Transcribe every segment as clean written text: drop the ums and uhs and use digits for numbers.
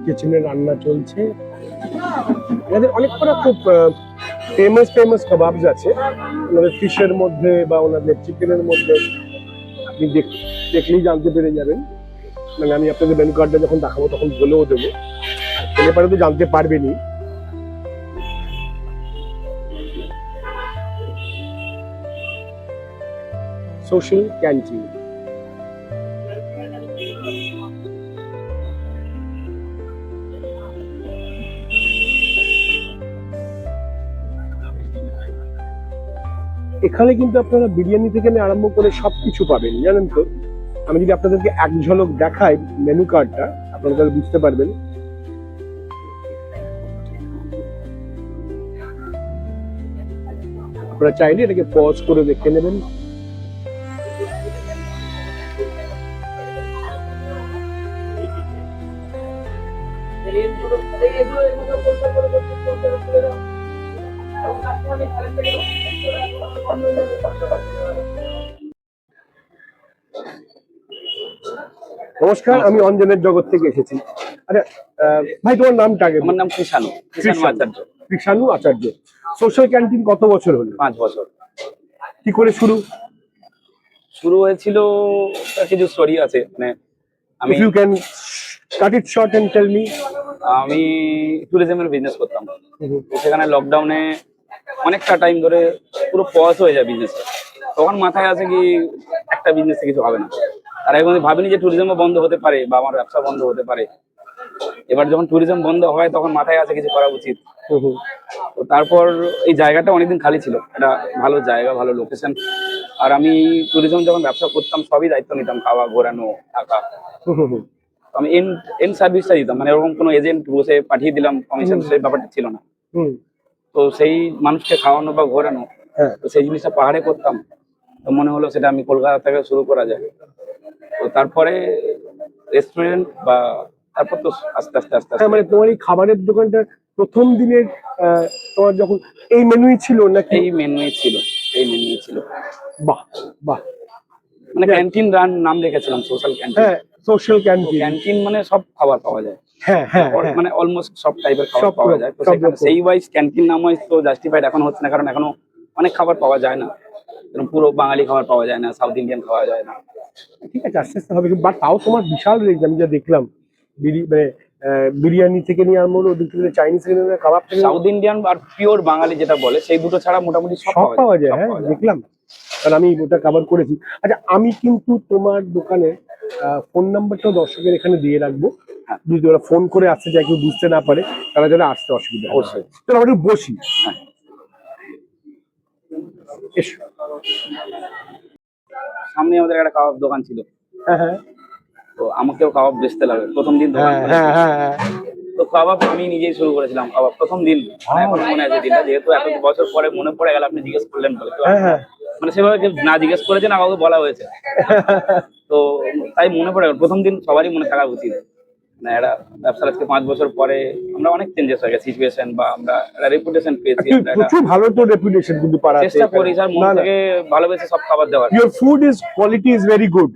কিচেনে রান্না চলছে। এদের অনেক কটা খুব ফেমাস কাবাবস আছে ওনাদের ফিশের মধ্যে বা ওনাদের চিকেনের মধ্যে। আপনি দেখলেই জানতে পেরে যাবেন। মানে আমি আপনাদের মেনু কার্ডটা যখন দেখাবো তখন বলেও দেবো, খেলে পারে তো জানতে পারবেনই। Social canteen. এখানে কিন্তু আপনারা বিরিয়ানি থেকে আরম্ভ করে সবকিছু পাবেন, জানেন তো। আমি যদি আপনাদেরকে এক ঝলক দেখাই মেনু কার্ডটা, আপনারা তাহলে বুঝতে পারবেন। আপনারা চাইলে এটাকে পজ করে দেখে নেবেন। নমস্কার, আমি অঞ্জনের জগৎ থেকে এসেছি। আচ্ছা ভাই, তোমার নামটা আগে? আমার নাম কৃষাণু আচার্য। সোশ্যাল ক্যান্টিন কত বছর হলো? 5 বছর। কি করে শুরু হয়েছিল, কিছু স্টোরি আছে। মানে আমি if you can cut it short and tell me. আমি ট্যুরিজমের বিজনেস করতাম। সেখানে লকডাউনে অনেকটা টাইম ধরে পুরো পজ হয়ে যায় বিজনেসটা। তখন মাথায় আছে কি একটা বিজনেসে কিছু হবে না। আর এখন ভাবিনি যে ট্যুরিজমও বন্ধ হতে পারে বা আমার ব্যবসা বন্ধ হতে পারে। এবার যখন ট্যুরিজম বন্ধ হয় তখন মাথায় আছে কিছু করা উচিত। তো তারপর এই জায়গাটা অনেকদিন খালি ছিল, একটা ভালো জায়গা, ভালো লোকেশন। আর আমি ট্যুরিজম যখন ব্যবসা করতাম সবই দায়িত্ব নিতাম, খাওয়া, ঘোরানো, থাকা। আমি এন সার্ভিসটা দিতাম, মানে ওরকম কোনো এজেন্ট বসে পাঠিয়ে দিলাম কমিশন, সেই ব্যাপারটা ছিল না। তো সেই মানুষকে খাওয়ানো বা ঘোরানো, তো সেই জিনিসটা পাহাড়ে করতাম। তো মনে হলো সেটা আমি কলকাতা থেকে শুরু করা যায়। তো তারপরে রেস্টুরেন্ট বা তারপর তো আস্তে আস্তে আস্তে আস্তে মানে তোমার এই খাবারের দোকানটা প্রথম দিনের তোমার যখন এই মেনুই ছিল নাকি? এই মেনুই ছিল। বাহ বাহ। মানে ক্যান্টিন নাম রেখেছিলাম সোশ্যাল ক্যান্টিন। হ্যাঁ, সোশ্যাল ক্যান্টিন। ক্যান্টিন মানে সব খাবার পাওয়া যায়। হ্যাঁ, মানে অলমোস্ট সব টাইপের খাবার পাওয়া যায়। তো সেখানে সেই ওয়াইজ ক্যান্টিন নাম ওয়াইজ তো জাস্টিফাইড এখন হচ্ছে না, কারণ এখনো অনেক খাবার পাওয়া যায় না। পুরো বাঙালি খাবার পাওয়া যায় না, সাউথ ইন্ডিয়ান খাওয়া যায় না। ঠিক আছে, আস্তে আস্তে হবে। বাট তাও তোমার বিশাল রেঞ্জ, আমি যা দেখলাম। মানে বিরিয়ানি থেকে নিয়ে আরম্ভ ওদিক থেকে চাইনিজ থেকে নিয়ে কাবাব থেকে সাউথ ইন্ডিয়ান আর পিওর বাঙালি যেটা বলে সেই দুটো ছাড়া মোটামুটি সব পাওয়া যায়। হ্যাঁ, দেখলাম, কারণ আমি ওটা কভার করেছি। আচ্ছা, আমি কিন্তু তোমার দোকানে ফোন নাম্বারটাও দর্শকের এখানে দিয়ে রাখবো। যদি ওরা ফোন করে আসতে চায়, কেউ বুঝতে না পারে, তারা যেন আসতে অসুবিধা। অবশ্যই। চলো আমরা একটু বসি। এসো। সামনে আমাদের একটা কাবাব দোকান ছিল। হ্যাঁ। তো আমাকেও কাবাব বেচতে লাগে প্রথম দিন দোকান। হ্যাঁ। তো কাবাব আমি নিজেই শুরু করেছিলাম কাবাব প্রথম দিন। এখন মনে আছে দিনটা, যেহেতু এত বছর পরে মনে পড়ে গেল, আপনি জিজ্ঞেস করলেন বলে। মানে সেভাবে না জিজ্ঞেস করেছেন, আমাকে বলা হয়েছে। তো তাই মনে পড়ে গেল, প্রথম দিন সবারই মনে থাকা উচিত। মানে একটা ব্যবসার আজকে 5 বছর পরে আমরা অনেক চেঞ্জেস হয়ে গেছে সিচুয়েশন, বা আমরা একটা রেপুটেশন পেয়েছি। প্রচুর ভালো তো রেপুটেশন কিন্তু পাড়াতে। চেষ্টা করি স্যার মন থেকে ভালোবেসে সব খাবার দেওয়ার। Your food is quality is very good.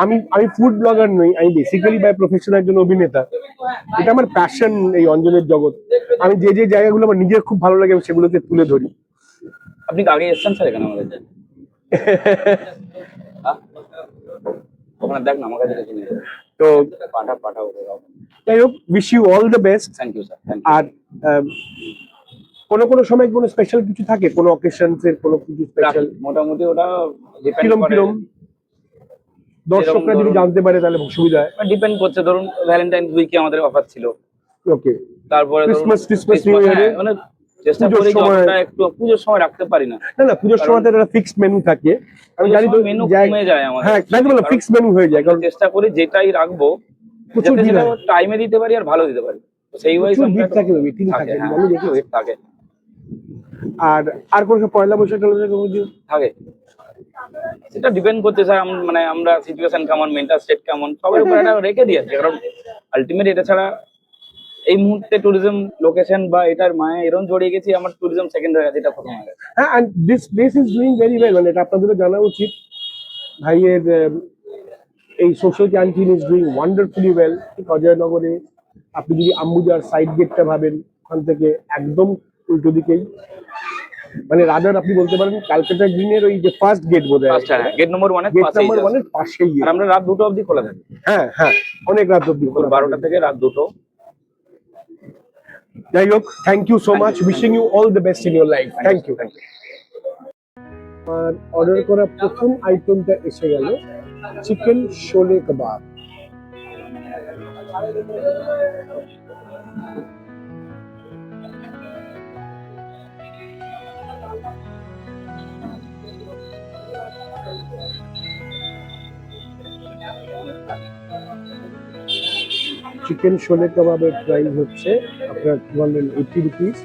আমি ফুড ব্লগার নই, আমি বেসিক্যালি বাই প্রফেশন একজন অভিনেতা। এটা আমার প্যাশন, এই অঞ্জনের জগৎ। আমি যে জায়গাগুলো আমার নিজের খুব ভালো লাগে আমি সেগুলোকে তুলে ধরি। আপনি আগে এসেছেন স্যার এখানে আমাদের? ওখানে দেখ না, আমার কাছে তো পাঠাও। যাই হোক, wish you all the best. Thank you sir. আর কোনো সময় কোনো স্পেশাল কিছু থাকে, কোনো অকেশনস এর কোনো কিছু স্পেশাল? মোটামুটি ওটা ডিপেন্ড করে। দর্শকরা যদি জানতে পারে তাহলে সুবিধা হয়। ডিপেন্ড করছে, ধরুন ভ্যালেন্টাইন উইকে আমাদের অফার ছিল। ওকে। তারপরে ক্রিসমাস নিউ ইয়ারে মানে চেষ্টা করি যতটা একটু পুজোর সময় রাখতে পারি না। না, পুজোর সময় তো একটা ফিক্সড মেনু থাকে। আমি জানি তো মেনু কমে যায় আমাদের। হ্যাঁ, তাই তো বললাম ফিক্সড মেনু হয়ে যায়। কারণ চেষ্টা করি যেটাই রাখবো যাতে সেটা টাইমে দিতে পারি আর ভালো দিতে পারি। সেই ওয়াইজ আমরা থাকে, মিটিং থাকে, আমি দেখি ওয়েট থাকে। আর কোনো পয়লা বৈশাখ থাকে, সেটা ডিপেন্ড করছে স্যার। মানে আমরা সিচুয়েশন কেমন, মেন্টাল স্টেট কেমন, সবার উপর এটা রেখে দিয়েছে। কারণ আলটিমেট এটা ছাড়া এই মুহূর্তে ট্যুরিজম লোকেশন বা এটার মায়ে এরকম জড়িয়ে গেছি, আমার ট্যুরিজম সেকেন্ড হয়ে গেছে, এটা প্রথম হয়ে গেছে। হ্যাঁ, and this place is doing very well. মানে এটা আপনাদের জানা উচিত। ভাইয়ের এই social canteen is doing wonderfully well. অজয়নগরে আপনি যদি আম্বুজার সাইড গেটটা ভাবেন, ওখান থেকে একদম উল্টো দিকেই, মানে রাদার আপনি বলতে পারেন ক্যালকাটা গ্রিনের ওই যে ফার্স্ট গেট বোধহয়, ফার্স্ট গেট নম্বর 1 এর গেট পাশেই নাম্বার just। 1 এর পাশেই। আর আমরা রাত 2টো অবধি খোলা থাকে, হ্যাঁ হ্যাঁ, অনেক রাত অব্দি দুপুর 12টা থেকে রাত 2টো। যাই হোক, thank you so much, wishing you all the best in your life. Thank you. আর অর্ডার করা প্রথম আইটেমটা এসে গেল চিকেন শোলে কাবাব। চিকেন শোলে কাবাবের প্রাইস হচ্ছে আপনার 280 rupees,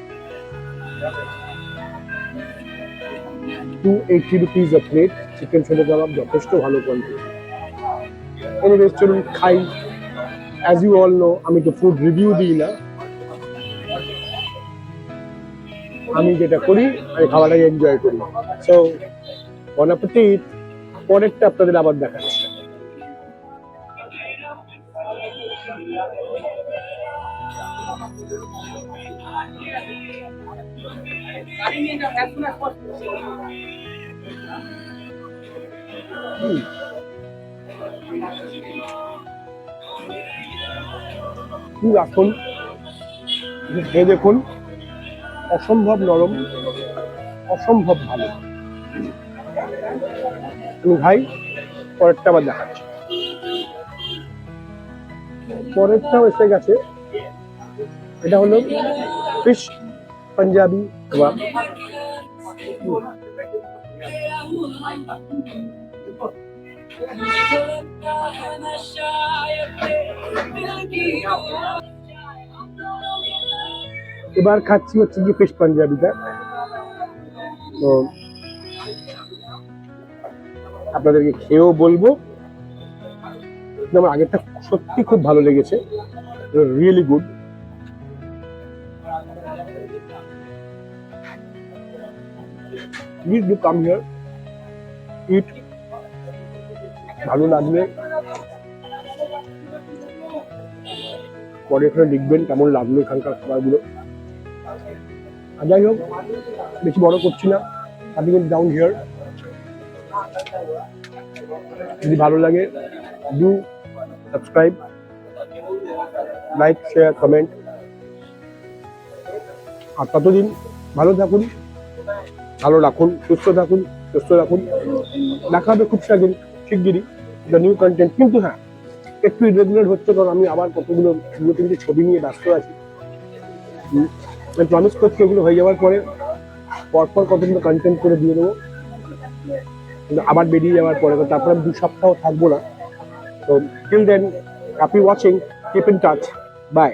280 rupees a plate. Chicken sholay kebab যথেষ্ট ভালো কোয়ালিটি। এনিওয়েজ চলুন খাই। অ্যাজ ইউ অল নো, আমি তো ফুড রিভিউ দিই না, আমি যেটা করি আমি খাবারটাকে এনজয় করি। সো বন অ্যাপেটিট। পরেরটা আপনাদের আবার দেখাচ্ছি। কি রাখুন, খেয়ে দেখুন, অসম্ভব নরম, অসম্ভব ভালো। আমি ভাই পরেরটা আবার দেখাচ্ছি। পরেরটাও এসে গেছে, এটা হলো ফিশ পাঞ্জাবি কাবাব। এবার খাচ্ছি হচ্ছে যে ফিশ পাঞ্জাবিটা। তো আপনাদেরকে খেয়েও বলবো, আমার আগেরটা সত্যি খুব ভালো লেগেছে, really good. Please do come here, eat. ভালো লাগলে পরে এখানে লিখবেন কেমন লাগলো এখানকার খাবারগুলো। আর যাই হোক, বেশি বড় করছি না, আপনি কিন্তু ডাউন হিয়ার। যদি ভালো লাগে do subscribe, like, share, comment. আর ততদিন ভালো থাকুন, ভালো রাখুন, সুস্থ থাকুন, সুস্থ রাখুন। দেখা হবে খুব শিগগিরই দ্য নিউ কন্টেন্ট। কিন্তু হ্যাঁ, একটু ইরেগুলার হচ্ছে, কারণ আমি আবার কতগুলো 2-3টে ছবি নিয়ে ব্যস্ত আছি। আমি প্রমিস করছি এগুলো হয়ে যাওয়ার পরে পরপর কতগুলো কন্টেন্ট করে দিয়ে দেবো, কিন্তু আবার বেরিয়ে যাওয়ার পরে, তারপর আমি 2 সপ্তাহ থাকবো না। তো till then, happy watching, keep in touch, by.